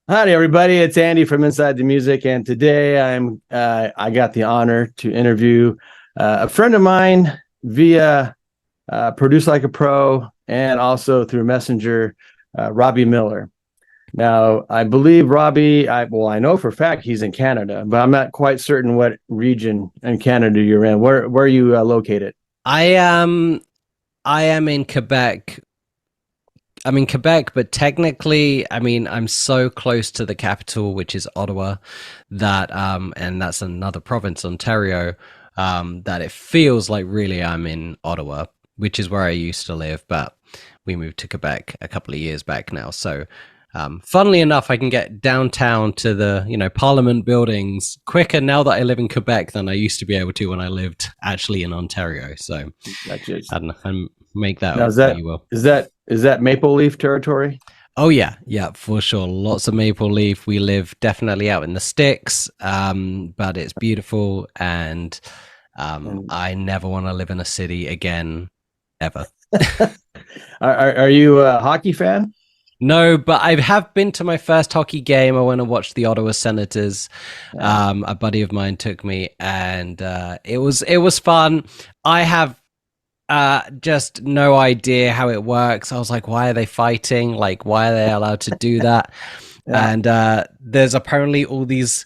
Howdy, everybody. It's Andy from Inside the Music, and today I got the honor to interview a friend of mine via Produce Like a Pro and also through Messenger, Robbie Miller. Now, I believe Robbie. I know for a fact he's in Canada, but I'm not quite certain what region in Canada you're in. Where are you located? I am I am in Quebec. I'm in Quebec, but technically, I'm so close to the capital, which is Ottawa, that and that's another province, Ontario, that it feels like really I'm in Ottawa, which is where I used to live, but we moved to Quebec a couple of years back now. So, funnily enough, I can get downtown to the Parliament buildings quicker now that I live in Quebec than I used to be able to when I lived actually in Ontario. So, Gotcha. I don't know, and make that Now, what you will. is that Maple Leaf territory? Oh yeah, yeah, for sure. Lots of maple leaf. We live definitely out in the sticks, but it's beautiful, and And I never want to live in a city again, ever. are you a hockey fan? No, but I have been to my first hockey game. I went and watched the Ottawa Senators. Yeah. A buddy of mine took me, and it was fun. I have just no idea how it works. I was like, why are they fighting? Like, why are they allowed to do that? Yeah. And there's apparently all these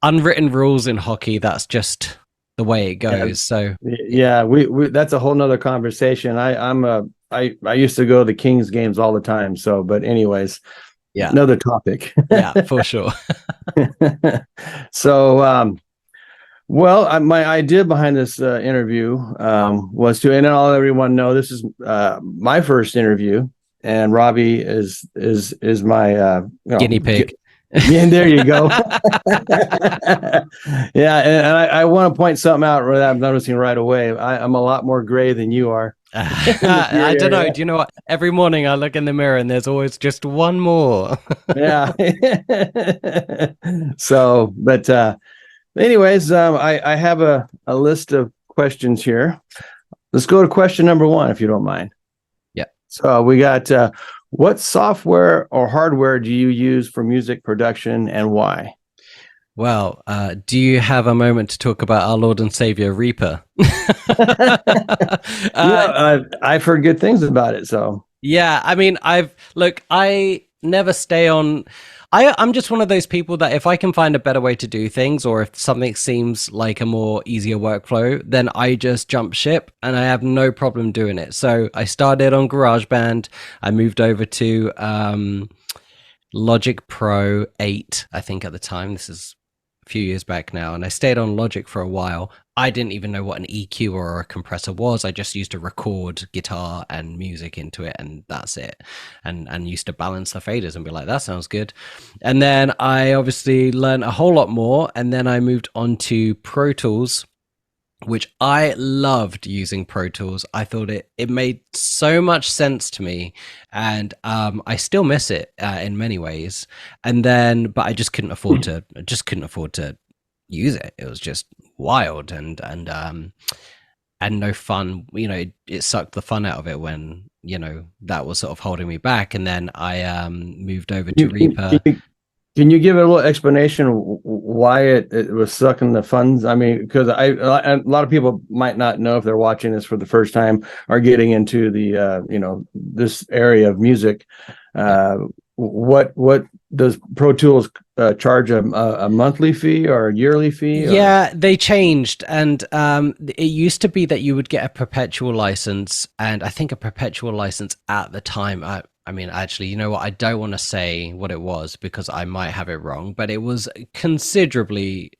unwritten rules in hockey. That's just the way it Yeah, goes. So yeah, we that's a whole nother conversation. I used to go to the Kings games all the time. So, but anyways, yeah, another topic. yeah, for sure. So, my idea behind this interview was to, and I'll let everyone know this is my first interview, and Robbie is my Guinea pig. yeah, and there you go. Yeah, and I want to point something out that I'm noticing right away. I'm a lot more gray than you are in the I beard don't know. area. Do you know what? Every morning I look in the mirror and there's always just one more. Yeah. So, but anyways, I have a list of questions here. Let's go to question number one, if you don't mind. Yeah. So we got what software or hardware do you use for music production and why? Well, do you have a moment to talk about our Lord and Savior Reaper? uh, I've heard good things about it. So Yeah, I never stay on. I'm just one of those people that if I can find a better way to do things, or if something seems like a more easier workflow, then I just jump ship and I have no problem doing it. So I started on GarageBand. I moved over to Logic Pro 8, I think at the time. This is a few years back now, and I stayed on Logic for a while. I didn't even know what an EQ or a compressor was. I just used to record guitar and music into it, and that's it. And used to balance the faders and be like, that sounds good. And then I obviously learned a whole lot more, and then I moved on to Pro Tools, which I loved using Pro Tools. I thought it made so much sense to me, and I still miss it in many ways. And then, but I just couldn't afford to use it. It was just wild and no fun. It sucked the fun out of it when that was sort of holding me back. And then I moved over to you, Reaper. can you give it a little explanation why it was sucking the funds? I mean, because a lot of people might not know if they're watching this for the first time or getting into the this area of music. Yeah. What does Pro Tools charge a monthly fee or a yearly fee? Or Yeah, they changed, and it used to be that you would get a perpetual license, and I think a perpetual license at the time. I mean, actually, you know what? I don't want to say what it was because I might have it wrong, but it was considerably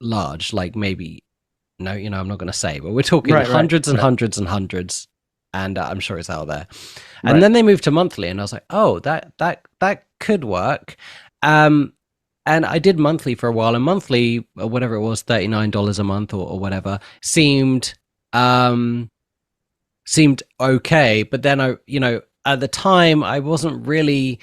large. Like maybe no, I'm not going to say, but we're talking right, hundreds and right, hundreds and hundreds, and I'm sure it's out there. And right. then they moved to monthly, and I was like, oh, that could work. Um, and I did monthly for a while, and monthly, or whatever it was, $39 a month or whatever, um seemed okay. But then at the time I wasn't really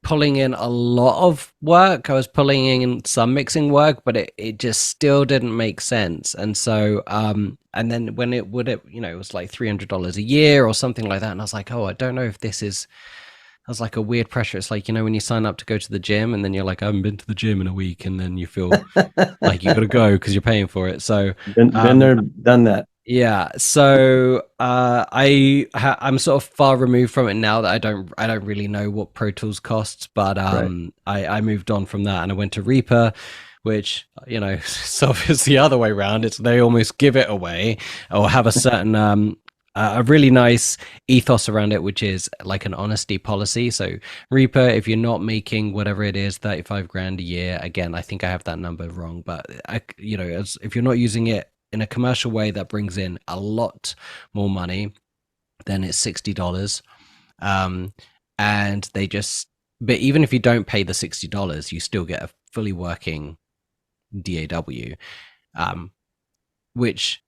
pulling in a lot of work. I was pulling in some mixing work, but it just still didn't make sense. And so and then when it was like $300 a year or something like that, and I was like, oh, I don't know if this is has like a weird pressure. It's like, you know, when you sign up to go to the gym and then you're like, I haven't been to the gym in a week, and then you feel like you got to go because you're paying for it. So Been there, done that. yeah, so I'm sort of far removed from it now that I don't really know what Pro Tools costs, but Right. I moved on from that and I went to Reaper, which, you know, so it's the other way around. It's they almost give it away or have a certain a really nice ethos around it, which is like an honesty policy. So Reaper, if you're not making whatever it is, 35 grand a year, again, I think I have that number wrong, but you know, if you're not using it in a commercial way that brings in a lot more money, then it's $60. And they just, but even if you don't pay the $60, you still get a fully working DAW, which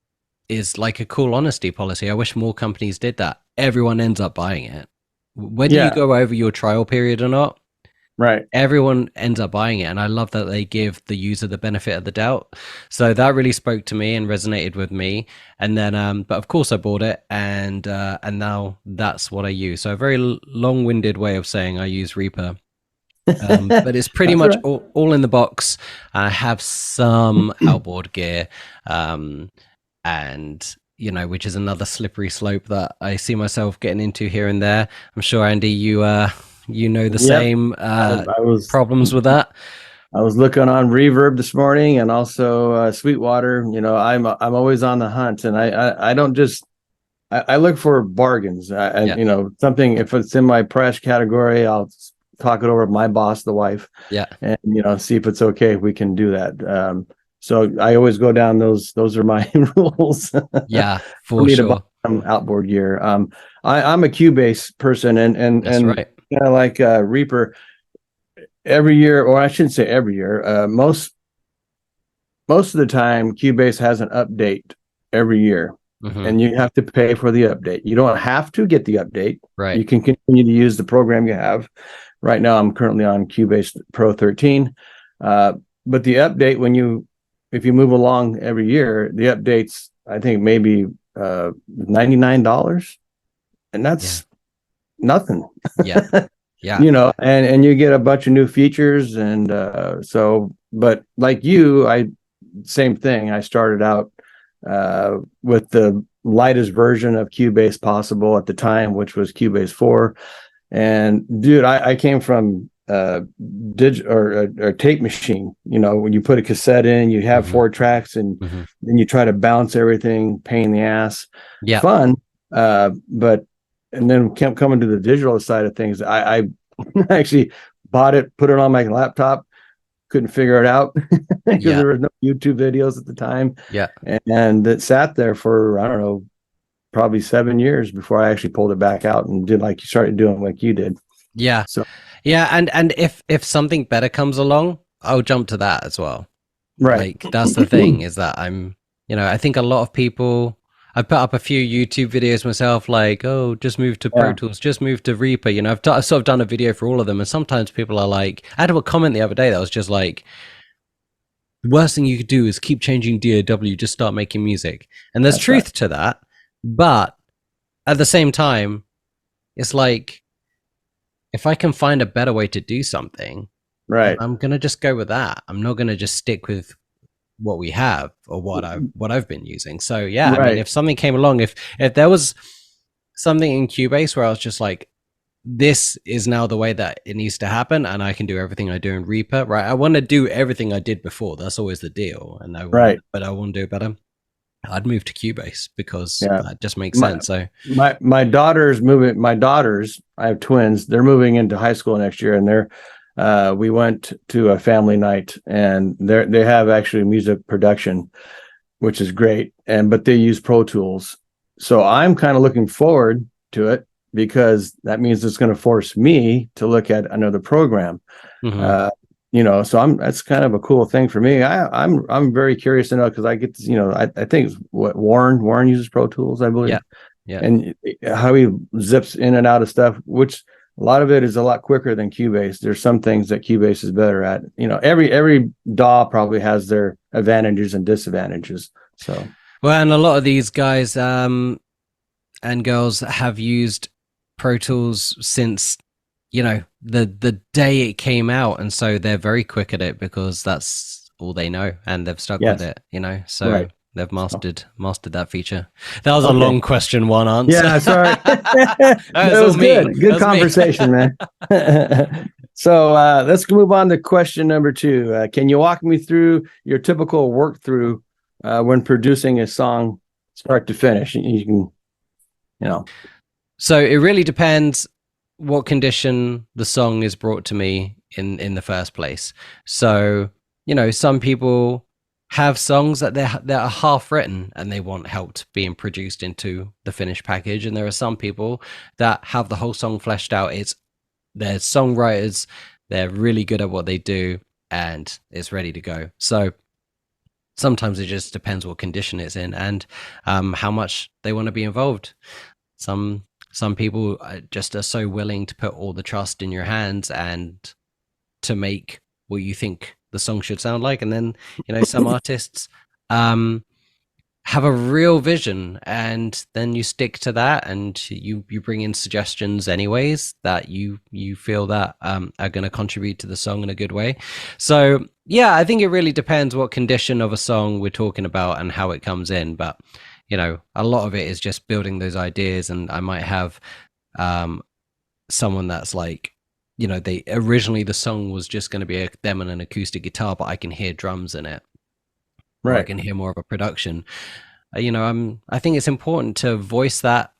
is like a cool honesty policy. I wish more companies did that. Everyone ends up buying it. Whether you Yeah. go over your trial period or not, Right. everyone ends up buying it, and I love that they give the user the benefit of the doubt. So that really spoke to me and resonated with me. And then but of course I bought it, and now that's what I use. So a very long-winded way of saying I use Reaper, but it's pretty That's much right. all in the box. I have some outboard gear, and you know, which is another slippery slope that I see myself getting into here and there. I'm sure, Andy, you know the Yep. same I was problems with that. I was looking on Reverb this morning, and also Sweetwater. You know, I'm always on the hunt, and I don't just I look for bargains. Yeah, You know, something, if it's in my price category, I'll talk it over with my boss, the wife, yeah, and you know, see if it's okay if we can do that. So I always go down those. Those are my rules yeah, for for me to buy sure. some outboard gear. I'm a Cubase person, That's and right. kind of like Reaper. Every year, or I shouldn't say every year, most of the time, Cubase has an update every year, Hmm. and you have to pay for the update. You don't have to get the update. Right. You can continue to use the program you have. Right now, I'm currently on Cubase Pro 13, but the update, if you move along every year, the updates, I think maybe $99, and Yeah. that's nothing. Yeah. Yeah. You know, and you get a bunch of new features, and so, but like you, I same thing. I started out with the lightest version of Cubase possible at the time, which was Cubase 4. And dude, I came from or tape machine. You know, when you put a cassette in, you have Hmm. 4 tracks, and Hmm. then you try to bounce everything, pain in the ass. Yeah. Fun, but and then kept coming to the digital side of things. I actually bought it, put it on my laptop, couldn't figure it out because Yeah. there was no YouTube videos at the time, Yeah. and it sat there for, I don't know, probably 7 years before I actually pulled it back out and did like you started doing like you did. Yeah. So Yeah. And if something better comes along, I'll jump to that as well. right. Like that's the thing, is that you know, I think a lot of people, I put up a few YouTube videos myself, like, oh, just move to Pro Yeah. Tools, just move to Reaper. You know, I've sort of done a video for all of them. And sometimes people are like, I had a comment the other day that was just like, the worst thing you could do is keep changing DAW, just start making music. And there's That's right. truth to that. But at the same time, it's like, if I can find a better way to do something, then Right. I'm going to just go with that. I'm not going to just stick with what we have or what I've been using. So yeah, I mean, Right. if something came along, if there was something in Cubase where I was just like, this is now the way that it needs to happen, and I can do everything I do in Reaper, right? I want to do everything I did before. That's always the deal, and Right. but I want to do it better. I'd move to Cubase because Yeah. that just makes My sense. So my daughter's moving. My daughters, I have twins. They're moving into high school next year, and we went to a family night, and they have actually music production, which is great. But they use Pro Tools. So I'm kind of looking forward to it, because that means it's going to force me to look at another program. mhm. Uh, you know, so that's kind of a cool thing for me. I'm very curious to know, because I get to, you know, I think what Warren uses Pro Tools, I believe, Yeah, yeah, and how he zips in and out of stuff, which a lot of it is a lot quicker than Cubase. There's some things that Cubase is better at. You know, every DAW probably has their advantages and disadvantages. So well, and a lot of these guys and girls have used Pro Tools since you know, the day it came out, and so they're very quick at it because that's all they know, and they've stuck with Yes. it, you know. So Right. they've So, mastered that feature. That was a okay. long question, one answer. Yeah, sorry. That That was all was me. good. That Good was me. conversation, man. So let's move on to question number two. Can you walk me through your typical work through when producing a song start to finish? You can, you know. So it really depends what condition the song is brought to me in the first place. So, you know, some people have songs that are half written and they want help being produced into the finished package, and there are some people that have the whole song fleshed out. They're songwriters, they're really good at what they do, and it's ready to go. So sometimes it just depends what condition it's in, and how much they want to be involved. Some people just are so willing to put all the trust in your hands and to make what you think the song should sound like. And then, you know, some artists have a real vision, and then you stick to that, and you bring in suggestions anyways that you feel that are going to contribute to the song in a good way. So yeah, I think it really depends what condition of a song we're talking about and how it comes in. But you know, a lot of it is just building those ideas, and I might have someone that's like, you know, they originally the song was just going to be them and an acoustic guitar, but I can hear drums in it, or I can hear more of a production. You know, I think it's important to voice that,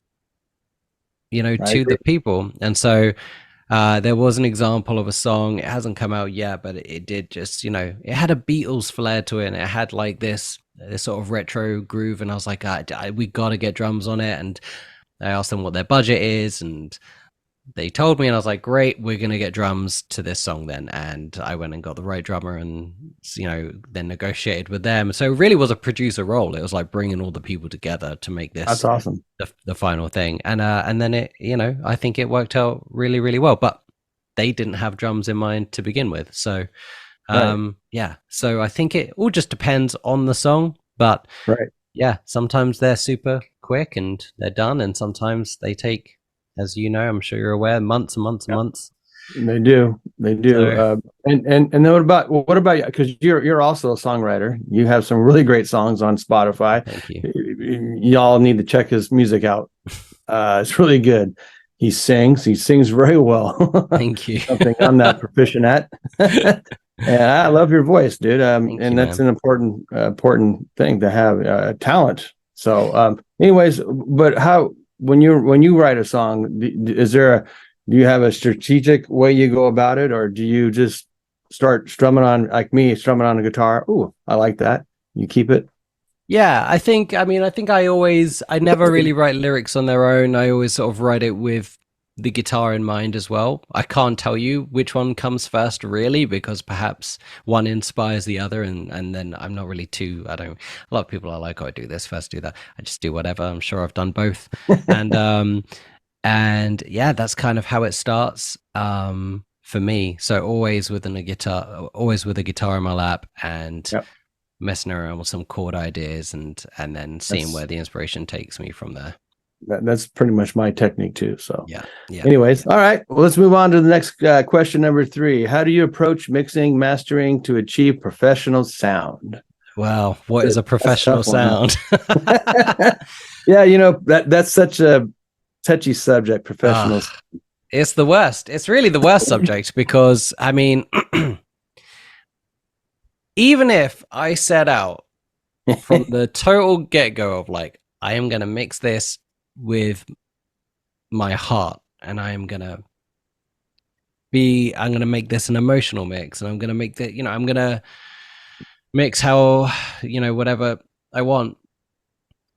you know, to the people. And so there was an example of a song. It hasn't come out yet, but it did just, you know, it had a Beatles flair to it, and it had like this sort of retro groove. And I was like, we got to get drums on it. And I asked them what their budget is, and they told me, and I was like, great, we're going to get drums to this song then. And I went and got the right drummer, and, you know, then negotiated with them. So it really was a producer role. It was like bringing all the people together to make this. That's awesome. The final thing. And then it, you know, I think it worked out really, really well, but they didn't have drums in mind to begin with. So, yeah. So I think it all just depends on the song, but yeah, sometimes they're super quick and they're done. And sometimes they take, as you know, I'm sure you're aware, months and months and months. They do. So, and then what about you? Because you're also a songwriter. You have some really great songs on Spotify. Thank you. Y'all need to check his music out. It's really good. He sings very well. Thank you. Something I'm not proficient at. And I love your voice, dude. And that's an important thing to have, talent. So, anyways, but when you write a song, do you have a strategic way you go about it, or do you just start strumming on, like me, strumming on a guitar? Ooh, I like that. You keep it. Yeah, I never really write lyrics on their own. I always sort of write it with the guitar in mind as well. I can't tell you which one comes first really, because perhaps one inspires the other, and then I'm not really a lot of people are like, oh, I do this first, do that. I just do whatever. I'm sure I've done both. And yeah, that's kind of how it starts for me. So always with a guitar in my lap, and messing around with some chord ideas, and then seeing where the inspiration takes me from there. That's pretty much my technique too. So yeah. Anyways, all right. Well, let's move on to the next question, number 3. How do you approach mixing, mastering to achieve professional sound? Well, what is a professional sound? Yeah, you know, that's such a touchy subject, professional. It's the worst. It's really the worst subject, because I mean, even if I set out from the total get-go of like, I am going to mix this with my heart, and I'm going to make this an emotional mix, and I'm going to make that, you know, I'm going to mix how, you know, whatever I want.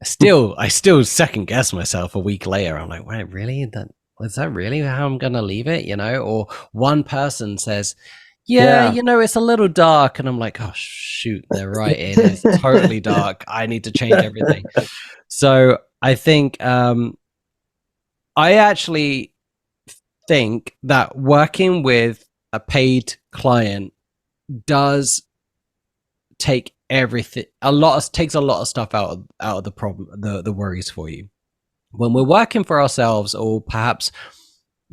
I still second guess myself a week later. I'm like, wait, really? Is that really how I'm going to leave it? You know, or one person says, yeah, you know, it's a little dark. And I'm like, oh, shoot, they're right. It is totally dark. I need to change everything. So I think, I actually think that working with a paid client does take everything, takes a lot of stuff out of the problem, the worries for you. When we're working for ourselves, or perhaps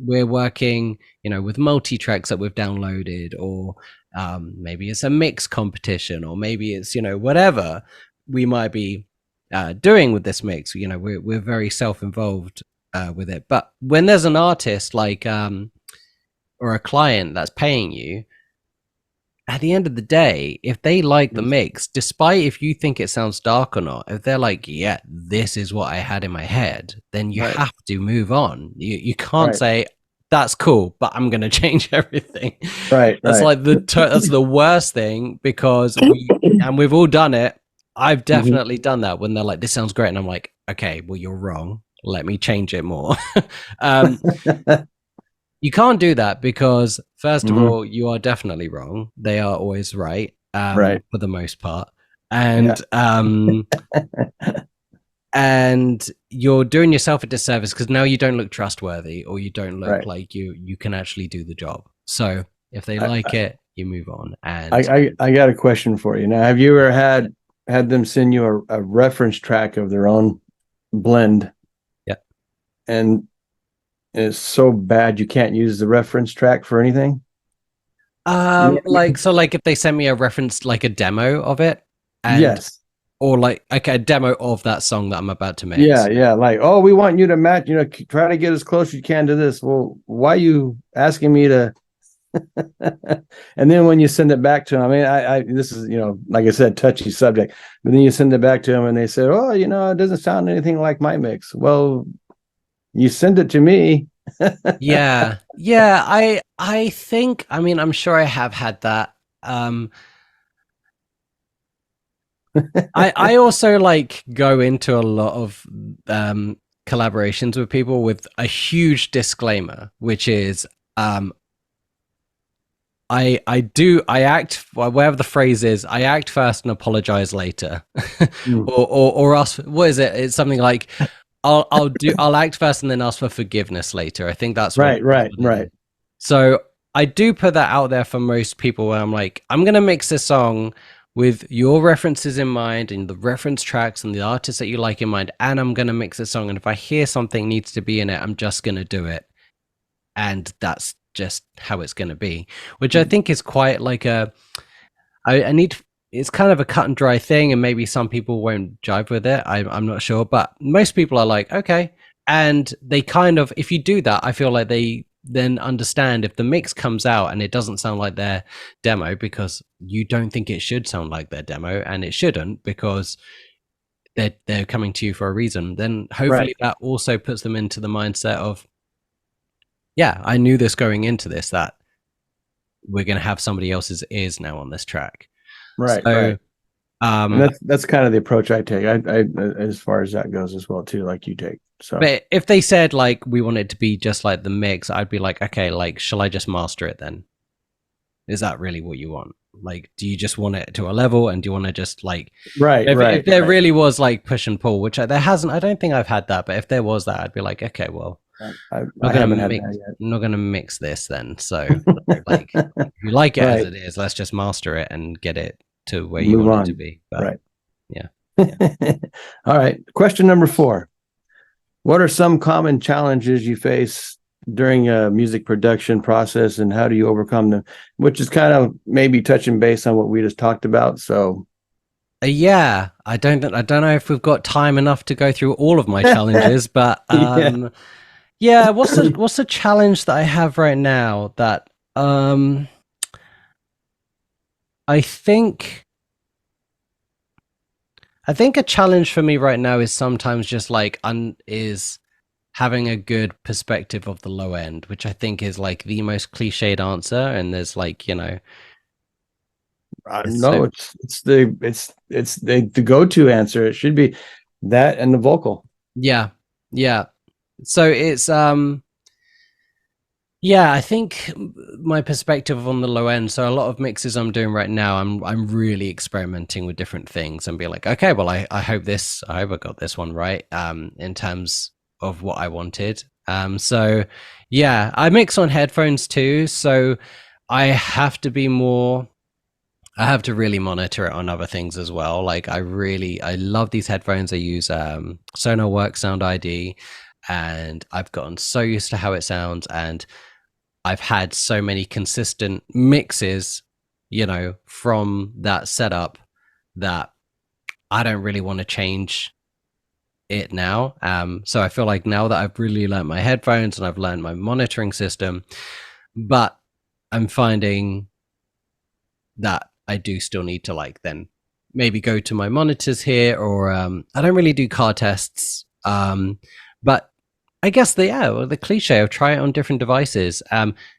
we're working, with multi-tracks that we've downloaded, or maybe it's a mix competition, or maybe it's, whatever we might be doing with this mix. We're very self-involved with it. But when there's an artist like or a client that's paying you, at the end of the day, if they like the mix, despite if you think it sounds dark or not, if they're like, yeah, this is what I had in my head, then you have to move on. You can't say, that's cool, but I'm going to change everything. That's like that's the worst thing, because we've all done it. I've definitely done that when they're like, this sounds great. And I'm like, okay, well, you're wrong. Let me change it more. You can't do that, because first of all, you are definitely wrong. They are always right, for the most part. And and you're doing yourself a disservice, because now you don't look trustworthy, or you don't look like you can actually do the job. So if they like it, you move on. And I got a question for you. Now, have you ever had them send you a reference track of their own blend? Yeah. And it's so bad you can't use the reference track for anything? Like if they send me a reference, like a demo of it, or like a demo of that song that I'm about to mix. Yeah. Like, oh, we want you to match, try to get as close as you can to this. Well, why are you asking me to? And then when you send it back to them, I this is, like I said, touchy subject, but then you send it back to them and they say, oh, it doesn't sound anything like my mix. Well, you send it to me. yeah. I think, I'm sure I have had that. I also like go into a lot of collaborations with people with a huge disclaimer, which is I act, whatever the phrase is, I act first and apologize later. or ask, what is it? It's something like, I'll act first and then ask for forgiveness later. I think that's right. So I do put that out there for most people, where I'm like, I'm gonna mix a song with your references in mind, and the reference tracks and the artists that you like in mind, and I'm gonna mix a song, and if I hear something needs to be in it, I'm just gonna do it, and that's just how it's gonna be. Which I think is quite like it's kind of a cut and dry thing, and maybe some people won't jive with it. I'm not sure, but most people are like, okay. And they kind of, if you do that, I feel like they then understand if the mix comes out and it doesn't sound like their demo, because you don't think it should sound like their demo, and it shouldn't, because they're coming to you for a reason, then hopefully that also puts them into the mindset of, yeah, I knew this going into this, that we're going to have somebody else's ears now on this track. Right. And that's kind of the approach I take. I as far as that goes as well too, like you take. So, but if they said like, we want it to be just like the mix, I'd be like, okay, like, shall I just master it then? Is that really what you want? Like, do you just want it to a level, and do you want to just like, if there really was like push and pull, which there hasn't, I don't think I've had that, but if there was that, I'd be like, okay, well, I'm not gonna mix this then. So like, if you like it as it is, let's just master it and get it to where you want it to be. But, yeah. All right. Question number 4. What are some common challenges you face during a music production process, and how do you overcome them? Which is kind of maybe touching base on what we just talked about. So yeah, I don't know if we've got time enough to go through all of my challenges, but yeah, what's the challenge that I have right now that I think a challenge for me right now is sometimes just like is having a good perspective of the low end, which I think is like the most cliched answer. And there's like, no, it's the go-to answer. It should be that and the vocal. Yeah. So it's yeah, I think my perspective on the low end. So a lot of mixes I'm doing right now, I'm really experimenting with different things and be like, okay, well, I hope I got this one right, in terms of what I wanted. So yeah, I mix on headphones too. So I have to really monitor it on other things as well. Like I love these headphones. I use Sonarworks Sound ID. and I've gotten so used to how it sounds, and I've had so many consistent mixes, you know, from that setup that I don't really want to change it now. So I feel like now that I've really learned my headphones and I've learned my monitoring system, but I'm finding that I do still need to like then maybe go to my monitors here, or I don't really do car tests. But I guess the cliche of try it on different devices,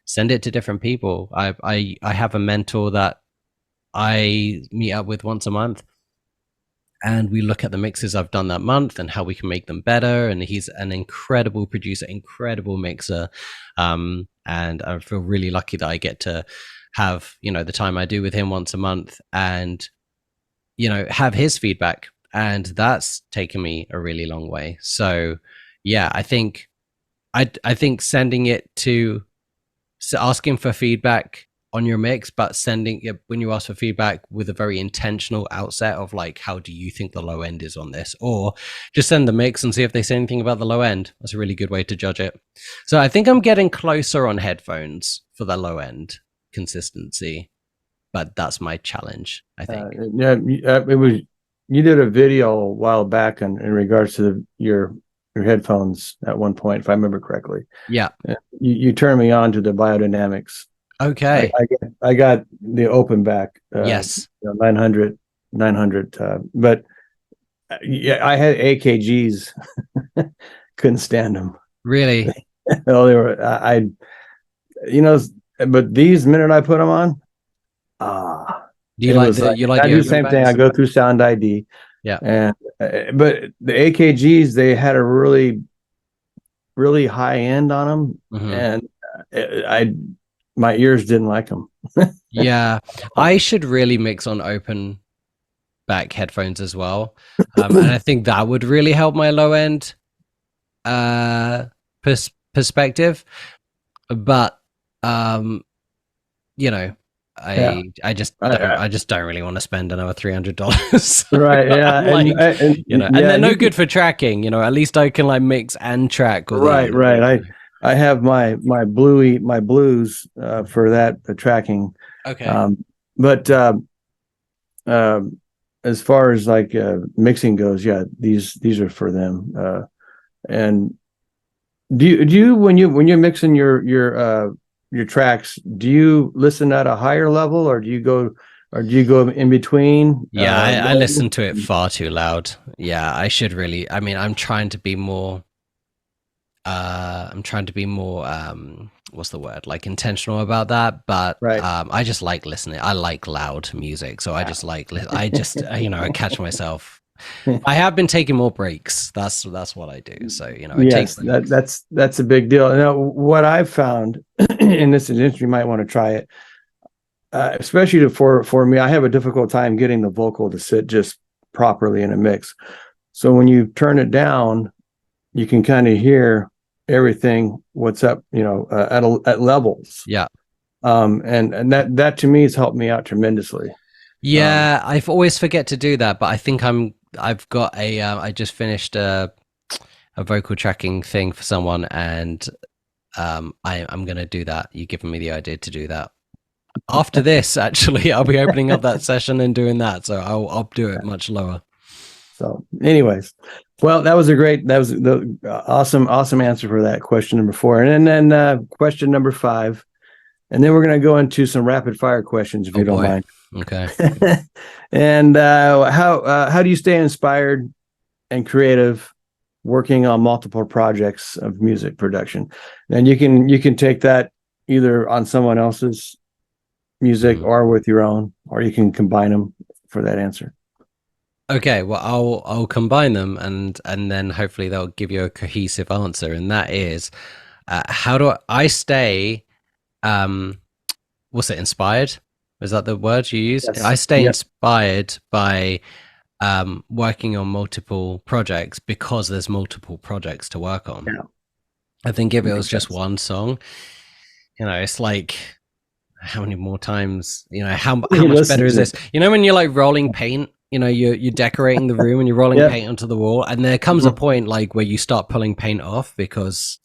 send it to different people. I have a mentor that I meet up with once a month, and we look at the mixes I've done that month and how we can make them better. And he's an incredible producer, incredible mixer. And I feel really lucky that I get to have, you know, the time I do with him once a month, and, you know, have his feedback. And that's taken me a really long way. So yeah, I think sending it to, asking for feedback on your mix, but sending it when you ask for feedback with a very intentional outset of like, how do you think the low end is on this? Or just send the mix and see if they say anything about the low end. That's a really good way to judge it. So I think I'm getting closer on headphones for the low end consistency, but that's my challenge, I think. It was, you did a video a while back in regards to your headphones at one point, if I remember correctly. Yeah. You turned me on to the biodynamics. Okay. I got the open back. Yes. 900. But yeah, I had AKGs. Couldn't stand them. Really? No, they were, you know, but these, minute I put them on, do you like the, like, you like I the do the same thing. I go through Sound ID. Yeah. And but the AKGs, they had a really, really high end on them, and my ears didn't like them. Yeah, I should really mix on open back headphones as well, and I think that would really help my low end perspective. But you know, I just don't really want to spend another $300. Right. Yeah. Like, you know, and they're no good for tracking. You know, at least I can like mix and track. Right. I have my blues for that tracking. Okay. But as far as like mixing goes, yeah, these are for them. And do you when you're mixing your tracks, do you listen at a higher level, or do you go in between? Yeah, I listen to it far too loud. Yeah, I should really. I mean, I'm trying to be more. What's the word? Like intentional about that. But right. I just like listening. I like loud music, so I just like. I just you know, I catch myself. I have been taking more breaks. That's what I do. So, you know, yes, that's a big deal. Now, what I've found, and this is interesting, you might want to try it, especially for me. I have a difficult time getting the vocal to sit just properly in a mix. So when you turn it down, you can kind of hear everything, what's up, you know, at levels. Yeah. And that to me has helped me out tremendously. Yeah, I always forget to do that, but I think I've got I just finished a vocal tracking thing for someone, and I'm going to do that. You've given me the idea to do that. After this, actually, I'll be opening up that session and doing that. So I'll do it much lower. So anyways, well, that was the awesome answer for that question number 4. And then question number 5. And then we're going to go into some rapid fire questions, if you don't mind. Okay. And how do you stay inspired and creative working on multiple projects of music production? And you can take that either on someone else's music or with your own, or you can combine them for that answer. Okay, well, I'll combine them, and then hopefully they'll give you a cohesive answer. And that is, how do I stay? What's it? Inspired? Is that the word you use? Yes. I stay inspired by working on multiple projects because there's multiple projects to work on. Yeah. I think if it was just one song, you know, it's like, how many more times, you know, how much better is this? You know, when you're like rolling paint, you know, you're decorating the room and you're rolling Yep. paint onto the wall, and there comes a point like where you start pulling paint off because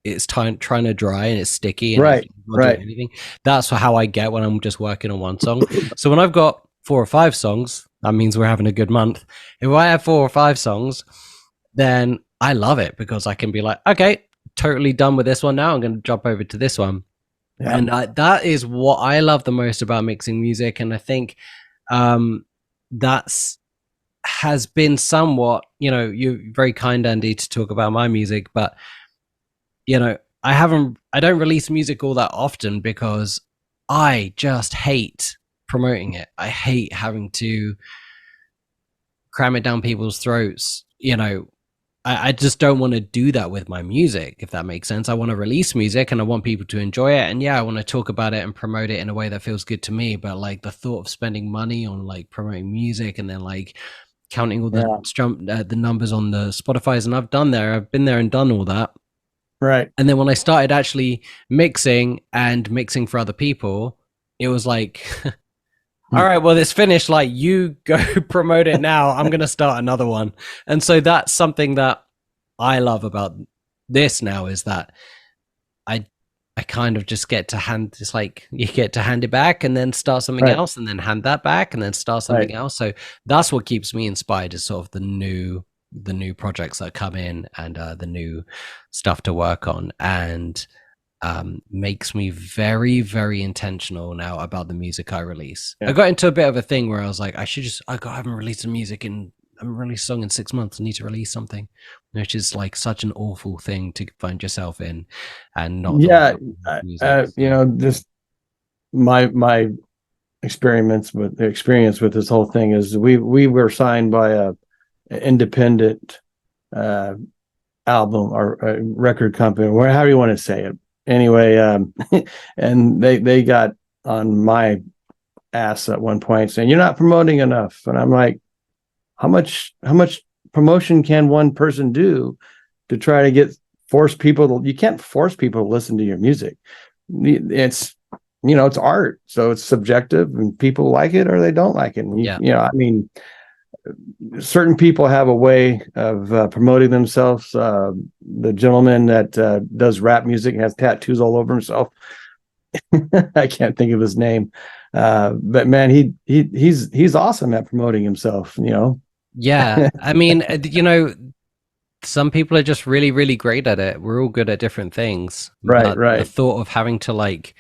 it's trying to dry and it's sticky and Right, it's not right. doing anything. That's how I get when I'm just working on one song. So when I've got 4 or 5 songs, that means we're having a good month. If I have 4 or 5 songs, then I love it because I can be like, okay, totally done with this one now. I'm going to jump over to this one. Yeah. And that is what I love the most about mixing music. And I think that's has been somewhat, you know, you're very kind, Andy, to talk about my music, but you know, I don't release music all that often because I just hate promoting it. I hate having to cram it down people's throats. You know, I just don't want to do that with my music, if that makes sense. I want to release music and I want people to enjoy it. And yeah, I want to talk about it and promote it in a way that feels good to me. But like the thought of spending money on like promoting music and then like counting all the numbers on the Spotify's, and I've been there and done all that. Right. And then when I started actually mixing for other people, it was like, all right, well, it's finished. Like, you go promote it now. I'm going to start another one. And so that's something that I love about this now, is that I kind of just get to hand, it's like you get to hand it back and then start something else, and then hand that back and then start something else. So that's what keeps me inspired, is sort of the new projects that come in and the new stuff to work on, and makes me very, very intentional now about the music I release. I got into a bit of a thing where I was like, I haven't released music in, I haven't released a song in 6 months. I need to release something, which is like such an awful thing to find yourself in, and not. Yeah. You know, just my experience with this whole thing is we were signed by an independent album or a record company, or however you want to say it. Anyway, and they got on my ass at one point saying, you're not promoting enough. And I'm like, how much promotion can one person do to try to force people to, you can't force people to listen to your music. It's, you know, it's art, so it's subjective, and people like it or they don't like it. And you know, I mean, certain people have a way of promoting themselves. The gentleman that does rap music and has tattoos all over himself. I can't think of his name, but man, he's awesome at promoting himself. You know. Yeah, I mean, you know, some people are just really, really great at it. We're all good at different things. Right. The thought of having to like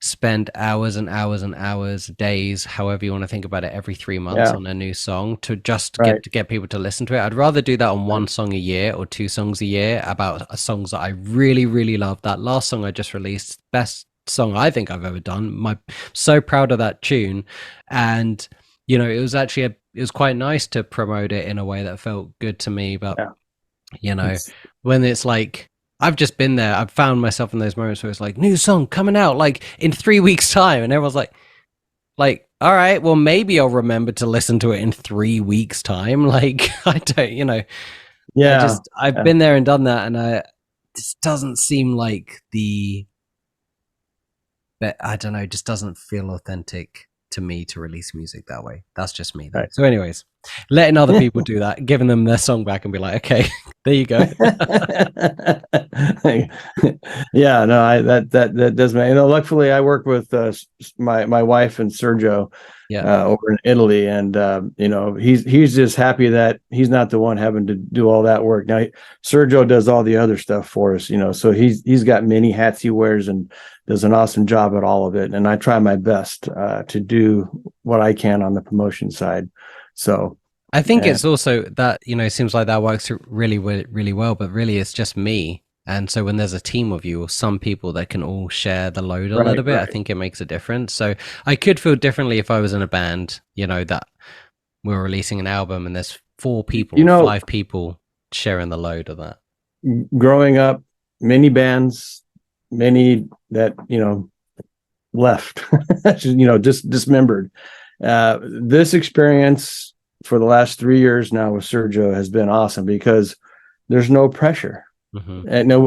spend hours and hours and hours, days, however you want to think about it, every 3 months on a new song to just get people to listen to it. I'd rather do that on one song a year or 2 songs a year about songs that I really, really love. That last song I just released, best song I think I've ever done. So proud of that tune. And, you know, it was actually it was quite nice to promote it in a way that felt good to me. But, you know, when it's like, I've just been there. I've found myself in those moments where it's like, new song coming out like in 3 weeks time. And everyone's like, all right, well, maybe I'll remember to listen to it in 3 weeks time. Like, I don't, you know, I've been there and done that. And this doesn't seem like I don't know, it just doesn't feel authentic to me to release music that way. That's just me though. So anyways, letting other people do that, giving them their song back and be like, okay, there you go. Yeah, no, that does make, you know, luckily I work with my wife and Sergio over in Italy, and you know, he's just happy that he's not the one having to do all that work. Now Sergio does all the other stuff for us, you know, so he's got many hats he wears and does an awesome job at all of it, and I try my best to do what I can on the promotion side. So I think it's also that, you know, it seems like that works really, really well, but really it's just me. And so when there's a team of you or some people that can all share the load a little bit, I think it makes a difference. So I could feel differently if I was in a band, you know, that we're releasing an album and there's 4 people, you know, 5 people sharing the load of that. Growing up, many bands, many that, you know, left, you know, just dismembered. This experience for the last 3 years now with Sergio has been awesome because there's no pressure. And no,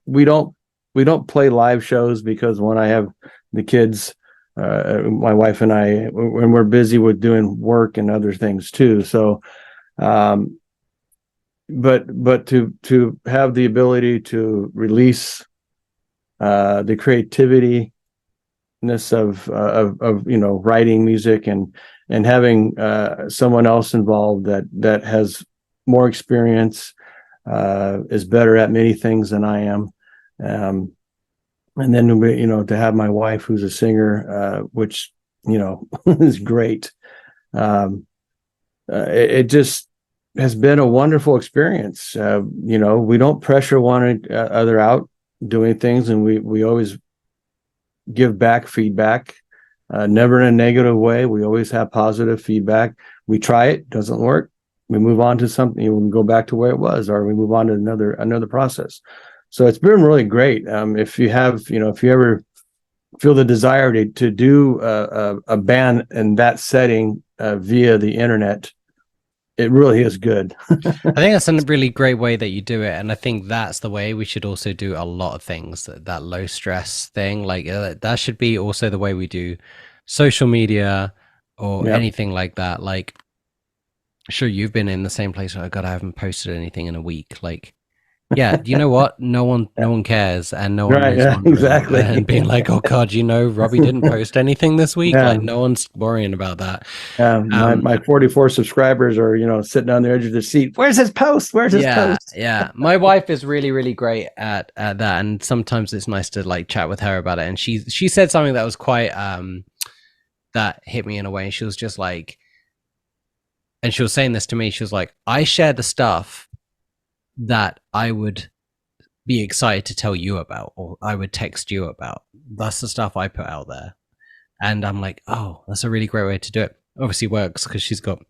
we don't play live shows because when I have the kids, my wife and I, when we're busy with doing work and other things too. So, but to have the ability to release the creativity of writing music and having someone else involved that has more experience, is better at many things than I am, and then to have my wife who's a singer, which is great. It just has been a wonderful experience. We don't pressure one other out doing things, and we always give back feedback, never in a negative way. We always have positive feedback. We try it, doesn't work, we move on to something, we go back to where it was, or we move on to another process. So it's been really great. If you ever feel the desire to do a band in that setting via the internet, it really is good. I think that's a really great way that you do it, and I think that's the way we should also do a lot of things. That low stress thing, like that should be also the way we do social media or anything like that. Like, sure, you've been in the same place. Oh God, I haven't posted anything in a week. Like, yeah, you know what? No one cares, and no one is wondering exactly, and being like, "Oh God, Robbie didn't post anything this week." Like, no one's worrying about that. My 44 subscribers are sitting on the edge of their seat. Where's his post? Where's his post? Yeah, my wife is really, really great at that, and sometimes it's nice to like chat with her about it. And she said something that was quite that hit me in a way. And she was just like, and she was saying this to me. She was like, "I share the stuff that I would be excited to tell you about, or I would text you about. That's the stuff I put out there." And I'm like, oh, that's a really great way to do it. Obviously works because she's got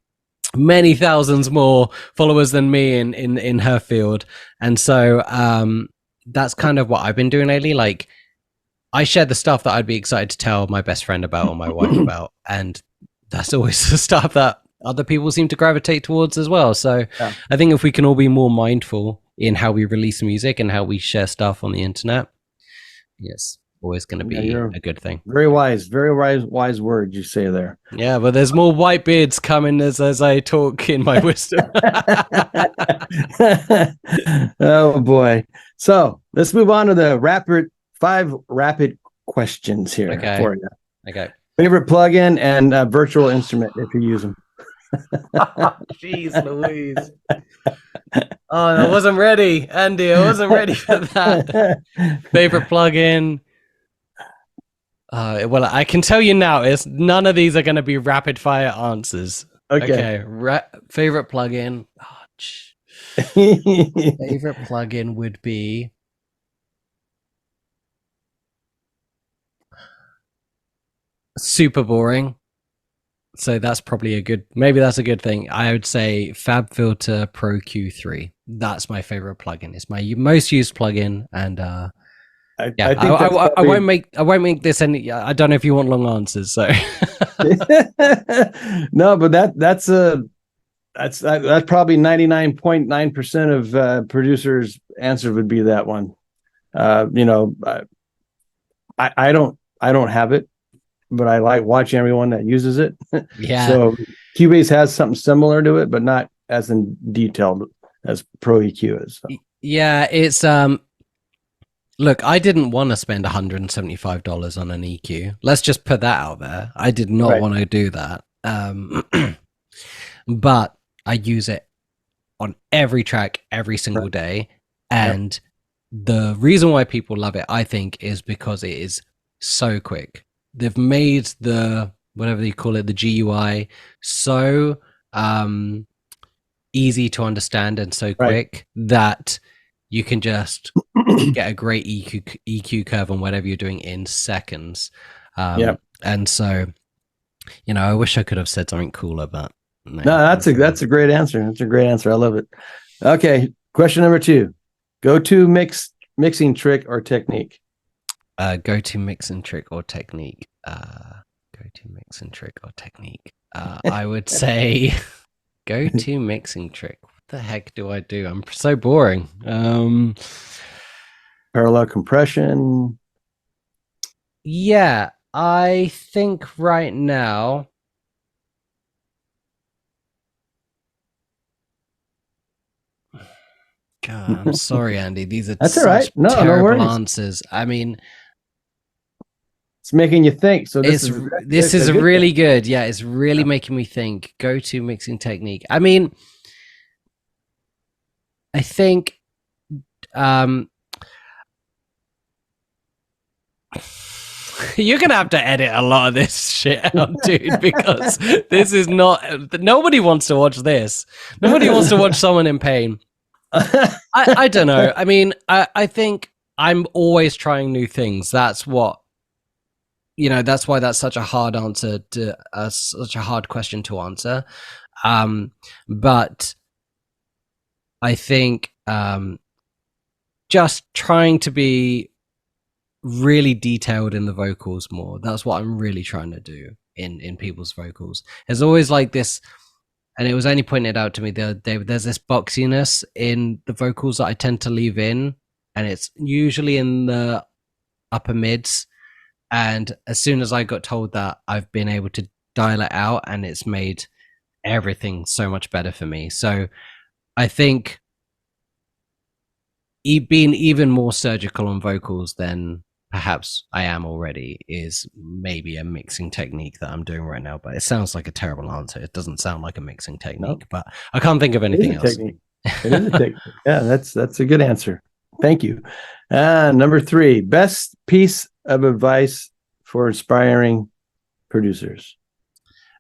many thousands more followers than me in her field. And so that's kind of what I've been doing lately. Like, I share the stuff that I'd be excited to tell my best friend about or my wife about. And that's always the stuff that other people seem to gravitate towards as well. So I think if we can all be more mindful in how we release music and how we share stuff on the internet, yes, always going to be a good thing. Very wise word you say there. Yeah, but there's more white beards coming as I talk in my wisdom. Oh boy. So let's move on to the 5 rapid questions here for you. Okay. Favorite plugin and virtual instrument if you use them. Jeez Louise. Oh, I wasn't ready, Andy. I wasn't ready for that. Favorite plugin. Well, I can tell you now, none of these are going to be rapid fire answers. Okay. Favorite plugin. Favorite plugin would be super boring. So that's probably maybe that's a good thing. I would say FabFilter Pro Q3. That's my favorite plugin. It's my most used plugin, and I won't make this any. I don't know if you want long answers, so no, but that's probably 99.9% of producers' answer would be that one. I don't have it, but I like watching everyone that uses it. Yeah. So Cubase has something similar to it, but not as in detailed as Pro EQ is. So. Yeah, it's look, I didn't want to spend $175 on an EQ. Let's just put that out there. I did not want to do that. But I use it on every track every single day. And the reason why people love it, I think, is because it is so quick. They've made the, whatever you call it, the GUI so easy to understand and so quick that you can just get a great EQ curve on whatever you're doing in seconds. And so, I wish I could have said something cooler, but no, that's a great answer. That's a great answer. I love it. Okay, question number 2: go-to mixing trick or technique. Go-to mixing trick or technique. Go-to mixing trick or technique. I would say go-to mixing trick. What the heck do I do? I'm so boring. Parallel compression. Yeah, I think right now, God, I'm sorry, Andy. These are That's all right. such No, no terrible worries. answers. I mean, It's making you think. So it's this is a good really thing. good. Yeah, it's really making me think. Go-to mixing technique. I mean, I think um you're gonna have to edit a lot of this shit out, dude, because this is not. Nobody wants to watch this. Nobody wants to watch someone in pain. I don't know. I mean, I think I'm always trying new things. That's what that's why that's such a hard answer to such a hard question to answer. But I think just trying to be really detailed in the vocals more. That's what I'm really trying to do in people's vocals. There's always like this, and it was only pointed out to me the other day, there's this boxiness in the vocals that I tend to leave in, and it's usually in the upper mids. And as soon as I got told that, I've been able to dial it out, and it's made everything so much better for me. So I think being even more surgical on vocals than perhaps I am already is maybe a mixing technique that I'm doing right now. But it sounds like a terrible answer. It doesn't sound like a mixing technique, No. but I can't think of anything else. Technique. It is a technique. Yeah, that's a good answer. Thank you. Number 3, best piece of advice for inspiring producers.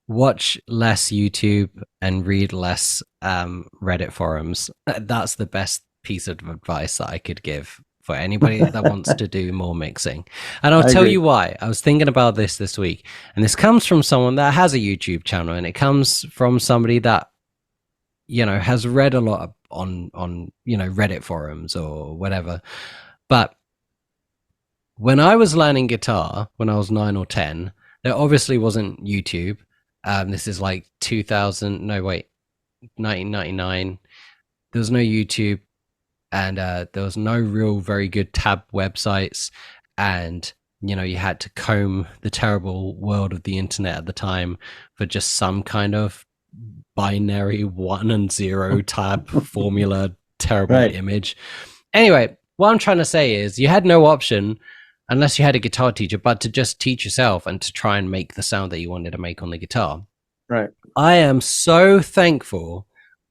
Watch less YouTube and read less Reddit forums. That's the best piece of advice that I could give for anybody that wants to do more mixing. And I'll tell you why. I was thinking about this week, and this comes from someone that has a YouTube channel, and it comes from somebody that has read a lot on Reddit forums or whatever. But when I was learning guitar when I was 9 or 10, there obviously wasn't YouTube. This is like 1999. There was no YouTube, and there was no real very good tab websites, and you had to comb the terrible world of the internet at the time for just some kind of binary 1 and 0 tab formula terrible image. Anyway, what I'm trying to say is you had no option unless you had a guitar teacher but to just teach yourself and to try and make the sound that you wanted to make on the guitar. Right. I am so thankful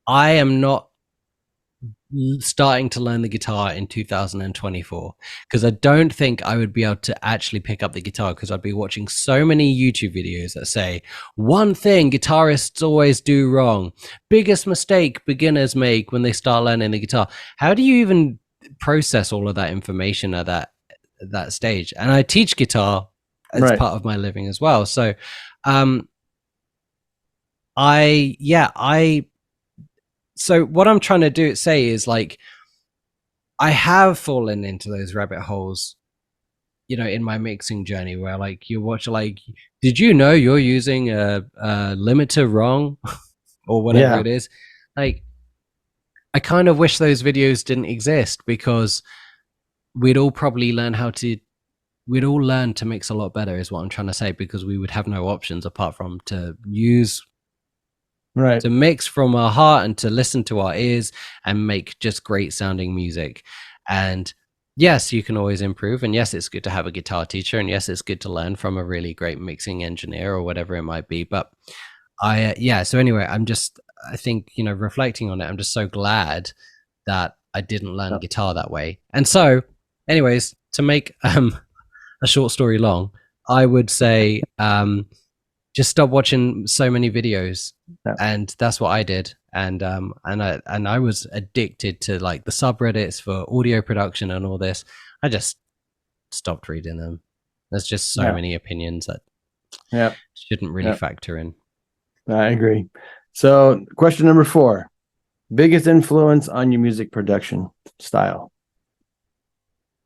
I am not starting to learn the guitar in 2024, because I don't think I would be able to actually pick up the guitar, because I'd be watching so many YouTube videos that say one thing guitarists always do wrong, biggest mistake beginners make when they start learning the guitar. How do you even process all of that information at that stage? And I teach guitar as part of my living as well. So so what I'm trying to say is, like, I have fallen into those rabbit holes, in my mixing journey, where like you watch, like, did you know you're using a limiter wrong or whatever it is? Like, I kind of wish those videos didn't exist, because we'd all probably learn to mix a lot better, is what I'm trying to say, because we would have no options apart from to use to mix from our heart and to listen to our ears and make just great sounding music. And yes, you can always improve, and yes, it's good to have a guitar teacher, and yes, it's good to learn from a really great mixing engineer or whatever it might be. But so anyway, I think, reflecting on it, I'm just so glad that I didn't learn guitar that way. And so anyways, to make a short story long, I would say just stop watching so many videos. And that's what I did. And I was addicted to like the subreddits for audio production and all this. I just stopped reading them. There's just so many opinions that shouldn't really factor in. I agree. So question number 4, biggest influence on your music production style,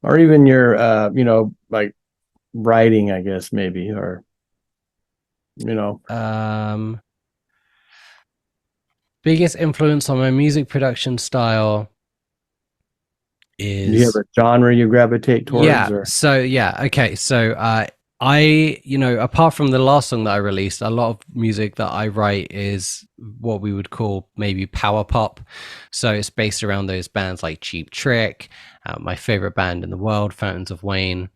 or even your like writing, I guess, maybe, or biggest influence on my music production style is... Do you have a genre you gravitate towards? Okay. So Apart from the last song that I released, a lot of music that I write is what we would call maybe power pop. So it's based around those bands like Cheap Trick, my favorite band in the world, Fountains of Wayne,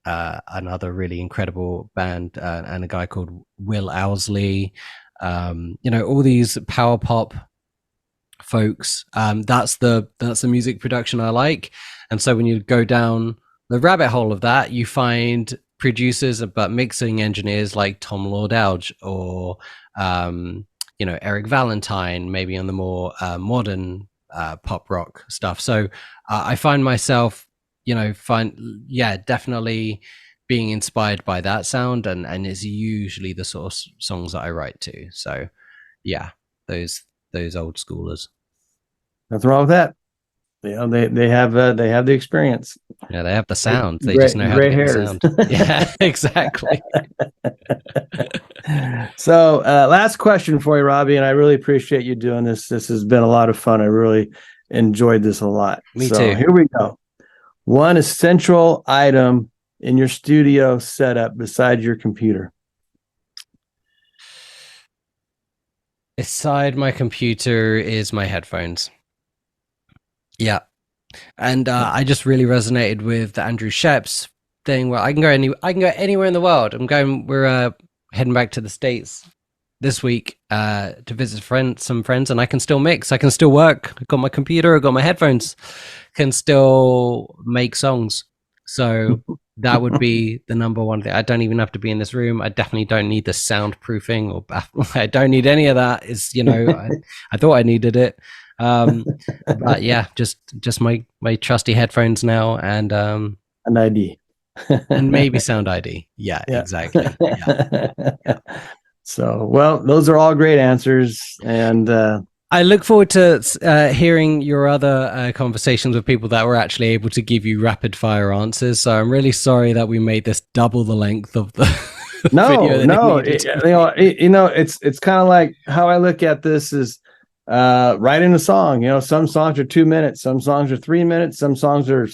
another really incredible band, and a guy called Will Owsley. All these power pop folks. That's the music production I like. And so when you go down the rabbit hole of that, you find producers but mixing engineers like Tom Lord-Alge or Eric Valentine, maybe on the more modern pop rock stuff. So I find myself definitely being inspired by that sound, and it's usually the sort of songs that I write to. So yeah, those old schoolers. Nothing wrong with that. They have the experience. Yeah, they have the sound. They just know how to get the sound. Yeah, exactly. So last question for you, Robby, and I really appreciate you doing this. This has been a lot of fun. I really enjoyed this a lot. Me too. Here we go. One essential item in your studio setup besides your computer. Beside my computer is my headphones. Yeah. And I just really resonated with the Andrew Sheps thing where I can go anywhere in the world. We're heading back to the States this week to visit some friends, and I can still mix. I can still work. I've got my computer, I've got my headphones, can still make songs. So that would be the number one thing. I don't even have to be in this room. I definitely don't need the soundproofing or I don't need any of that. I thought I needed it. But yeah, just my trusty headphones now, and an ID. And maybe sound ID. Yeah. Exactly. Yeah. So, well, those are all great answers, and I look forward to hearing your other conversations with people that were actually able to give you rapid fire answers. So I'm really sorry that we made this double the length of the video. It's kind of like how I look at this is writing a song. Some songs are 2 minutes, some songs are 3 minutes, some songs are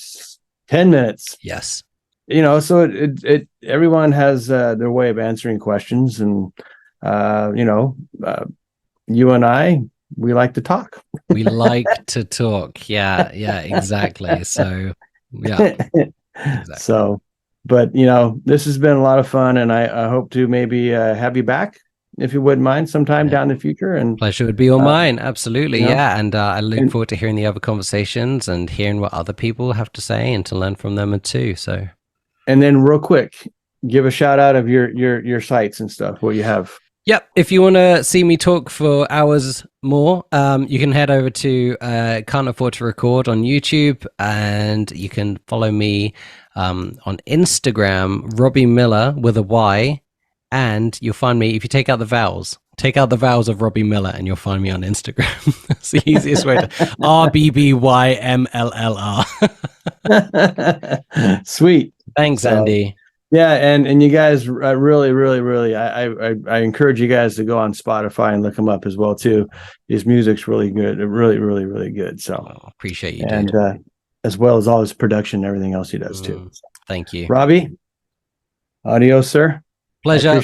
10 minutes. Yes. So it everyone has their way of answering questions, and you and I, we like to talk. We like to talk. Yeah, exactly. So yeah. Exactly. So, but this has been a lot of fun, and I hope to maybe have you back, if you wouldn't mind, sometime down in the future. And pleasure would be all mine. Absolutely. Yeah. And I look forward to hearing the other conversations and hearing what other people have to say and to learn from them too. So, and then real quick, give a shout out of your sites and stuff, what you have. Yep. If you want to see me talk for hours more, you can head over to Can't Afford to Record on YouTube, and you can follow me on Instagram, Robby Miller with a Y, and you'll find me, if you take out the vowels of Robby Miller, and you'll find me on Instagram. That's the easiest way to RBBYMLLR. Sweet. Thanks, Andy. Yeah, and you guys really, I encourage you guys to go on Spotify and look him up as well too. His music's really good, really good. So appreciate you, and as well as all his production and everything else he does too. So, thank you, Robby. Adios, sir. Pleasure.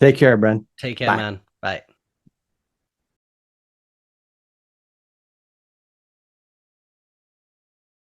Take care, Bren. Take care, Bye. man. Bye.